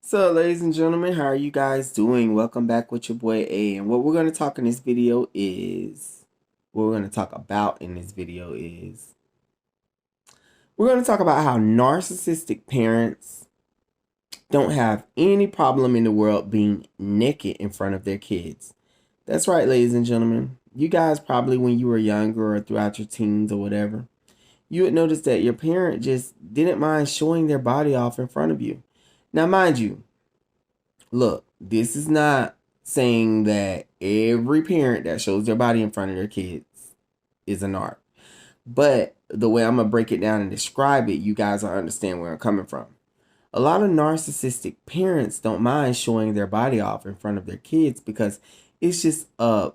So, ladies and gentlemen, how are you guys doing? Welcome back with your boy A. And what we're going to talk in this video is, what we're going to talk about in this video is, we're going to talk about how narcissistic parents don't have any problem in the world being naked in front of their kids. That's right, ladies and gentlemen. You guys probably, when you were younger or throughout your teens or whatever, you would notice that your parent just didn't mind showing their body off in front of you. Now, mind you, look, this is not saying that every parent that shows their body in front of their kids is a narc. But the way I'm going to break it down and describe it, you guys will understand where I'm coming from. A lot of narcissistic parents don't mind showing their body off in front of their kids because it's just a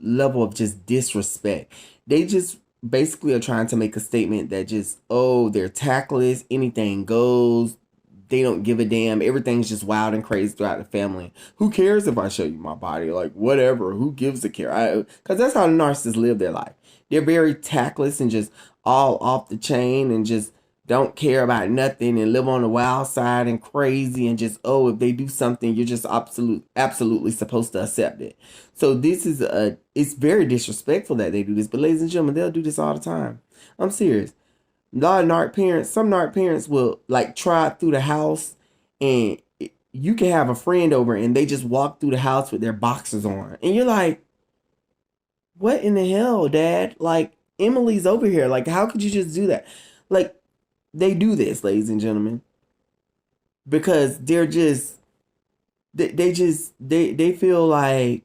level of just disrespect. They just basically are trying to make a statement that just, oh, they're tactless, anything goes. They don't give a damn. Everything's just wild and crazy throughout the family. Who cares if I show you my body? Like, whatever. Who gives a care? Because that's how narcissists live their life. They're very tactless and just all off the chain and just don't care about nothing and live on the wild side and crazy and just, oh, if they do something, you're just absolutely supposed to accept it. So this is it's very disrespectful that they do this. But ladies and gentlemen, they'll do this all the time. I'm serious. A lot of narc parents, some narc parents will like trot through the house and you can have a friend over and they just walk through the house with their boxers on. And you're like, what in the hell, Dad? Like, Emily's over here. Like, how could you just do that? Like, they do this, ladies and gentlemen, because they're just, they feel like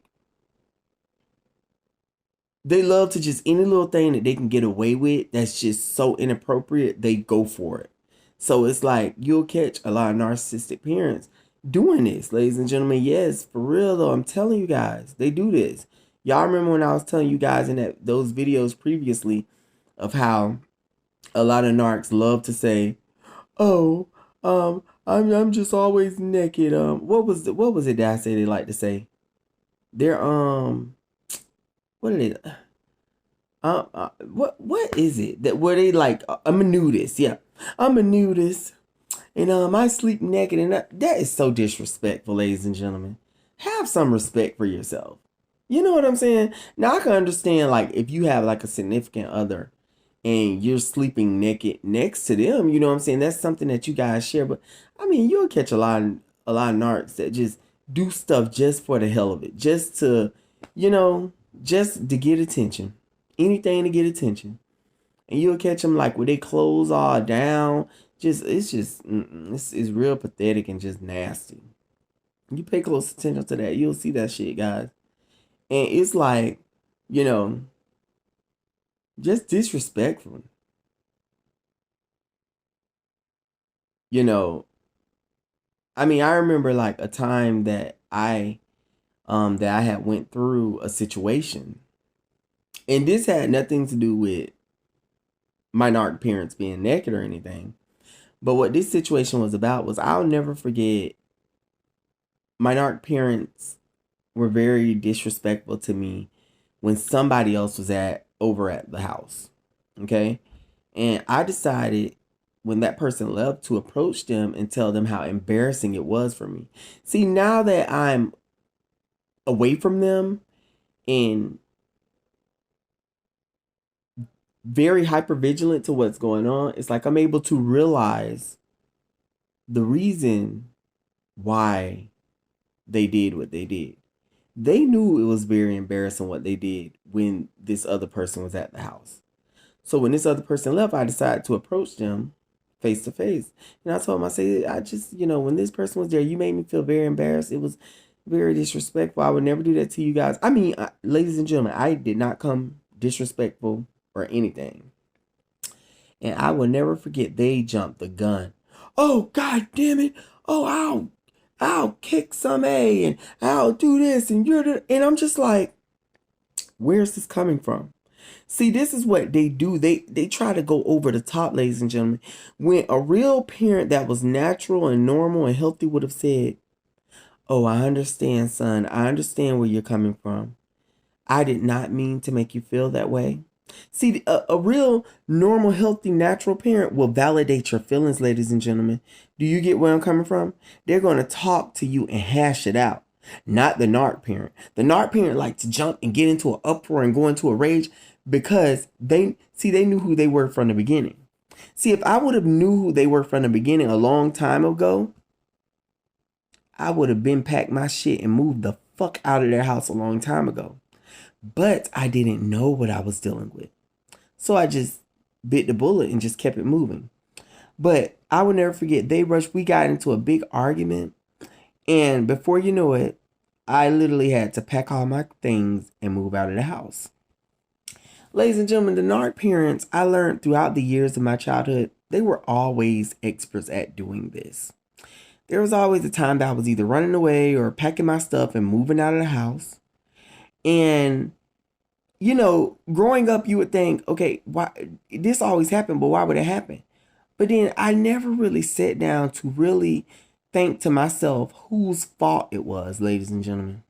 they love to just any little thing that they can get away with that's just so inappropriate, they go for it. So it's like you'll catch a lot of narcissistic parents doing this, ladies and gentlemen. Yes, for real though, I'm telling you guys, they do this. Y'all remember when I was telling you guys in those videos previously of how a lot of narcs love to say, "Oh, I'm just always naked." What was it that I said they like to say? They're what are they? What is it that where they like? I'm a nudist. Yeah, I'm a nudist, and I sleep naked, and that is so disrespectful, ladies and gentlemen. Have some respect for yourself. You know what I'm saying? Now I can understand like if you have like a significant other, and you're sleeping naked next to them. You know what I'm saying? That's something that you guys share. But I mean, you'll catch a lot of narcs that just do stuff just for the hell of it, just to, you know, just to get attention. Anything to get attention. And you'll catch them like with their clothes all down. It's real pathetic and just nasty. You pay close attention to that, you'll see that shit, guys. And it's like, you know, just disrespectful. You know, I mean, I remember like a time that I had went through a situation. And this had nothing to do with my narc parents being naked or anything. But what this situation was about was I'll never forget my narc parents were very disrespectful to me when somebody else was over at the house. Okay? And I decided when that person left to approach them and tell them how embarrassing it was for me. See, now that I'm away from them and very hyper vigilant to what's going on, it's like I'm able to realize the reason why they did what they did. They knew it was very embarrassing what they did when this other person was at the house. So when this other person left, I decided to approach them face to face. And I told them, I said, I just, when this person was there, you made me feel very embarrassed. It was very disrespectful. I would never do that to you guys. I mean, ladies and gentlemen, I did not come disrespectful or anything. And I will never forget, they jumped the gun. Oh, God damn it. Oh, I'll kick some A and I'll do this and and I'm just like, where's this coming from? See, this is what they do. They try to go over the top, ladies and gentlemen. When a real parent that was natural and normal and healthy would have said, "Oh, I understand, son. I understand where you're coming from. I did not mean to make you feel that way. See, a real normal, healthy, natural parent will validate your feelings, ladies and gentlemen. Do you get where I'm coming from? They're going to talk to you and hash it out. Not the narc parent. The narc parent like to jump and get into an uproar and go into a rage because they knew who they were from the beginning. See, if I would have knew who they were from the beginning a long time ago, I would have been packed my shit and moved the fuck out of their house a long time ago. But I didn't know what I was dealing with. So I just bit the bullet and just kept it moving. But I will never forget, we got into a big argument. And before you know it, I literally had to pack all my things and move out of the house. Ladies and gentlemen, the Narc parents, I learned throughout the years of my childhood, they were always experts at doing this. There was always a time that I was either running away or packing my stuff and moving out of the house. And growing up, you would think, okay, why this always happened, but why would it happen? But then I never really sat down to really think to myself whose fault it was, ladies and gentlemen.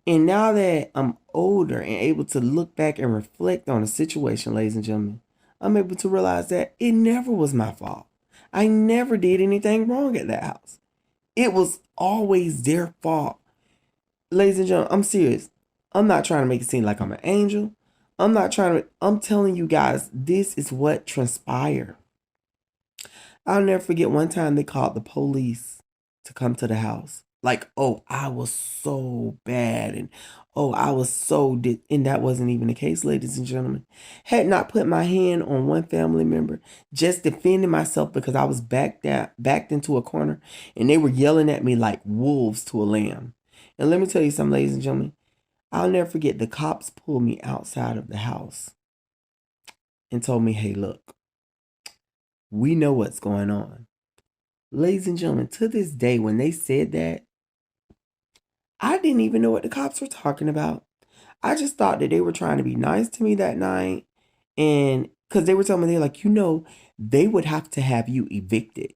And now that I'm older and able to look back and reflect on the situation, ladies and gentlemen, I'm able to realize that it never was my fault. I never did anything wrong at that house. It was always their fault. Ladies and gentlemen, I'm serious. I'm not trying to make it seem like I'm an angel. I'm telling you guys, this is what transpired. I'll never forget one time they called the police to come to the house. Like, oh, I was so bad. And oh, I was and that wasn't even the case, ladies and gentlemen. Had not put my hand on one family member, just defending myself because I was backed into a corner and they were yelling at me like wolves to a lamb. And let me tell you something, ladies and gentlemen. I'll never forget the cops pulled me outside of the house and told me, hey, look, we know what's going on. Ladies and gentlemen, to this day, when they said that, I didn't even know what the cops were talking about. I just thought that they were trying to be nice to me that night. And because they were telling me, they're like, they would have to have you evicted.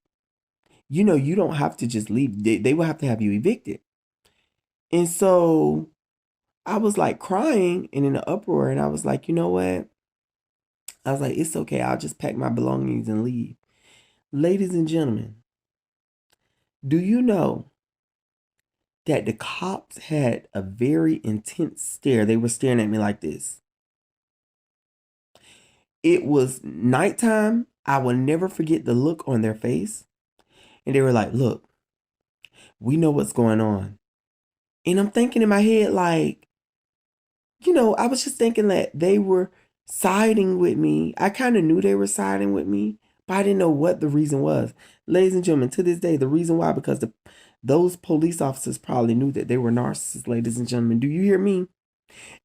You don't have to just leave. They would have to have you evicted. And so I was like crying and in an uproar. And I was like, you know what? I was like, it's okay. I'll just pack my belongings and leave. Ladies and gentlemen, do you know that the cops had a very intense stare? They were staring at me like this. It was nighttime. I will never forget the look on their face. And they were like, look, we know what's going on. And I'm thinking in my head, like, I was just thinking that they were siding with me. I kind of knew they were siding with me, but I didn't know what the reason was. Ladies and gentlemen, to this day, the reason why, because those police officers probably knew that they were narcissists, ladies and gentlemen. Do you hear me?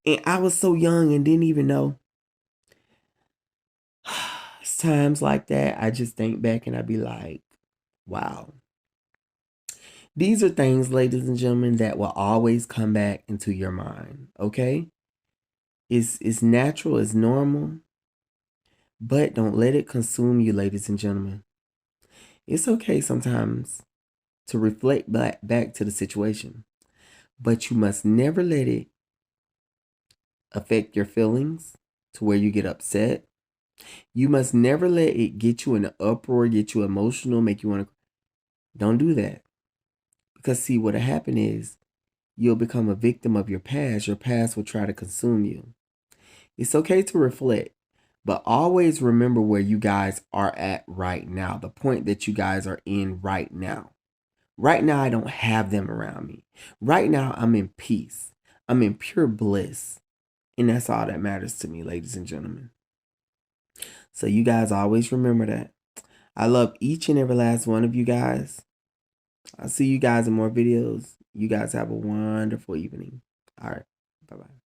And I was so young and didn't even know. It's times like that, I just think back and I be like, wow. These are things, ladies and gentlemen, that will always come back into your mind, okay? It's natural, it's normal, but don't let it consume you, ladies and gentlemen. It's okay sometimes to reflect back to the situation, but you must never let it affect your feelings to where you get upset. You must never let it get you in an uproar, get you emotional, make you want to. Don't do that. Because see, what'll happen is you'll become a victim of your past. Your past will try to consume you. It's okay to reflect, but always remember where you guys are at right now, the point that you guys are in right now. Right now, I don't have them around me. Right now, I'm in peace. I'm in pure bliss. And that's all that matters to me, ladies and gentlemen. So you guys always remember that. I love each and every last one of you guys. I'll see you guys in more videos. You guys have a wonderful evening. All right. Bye-bye.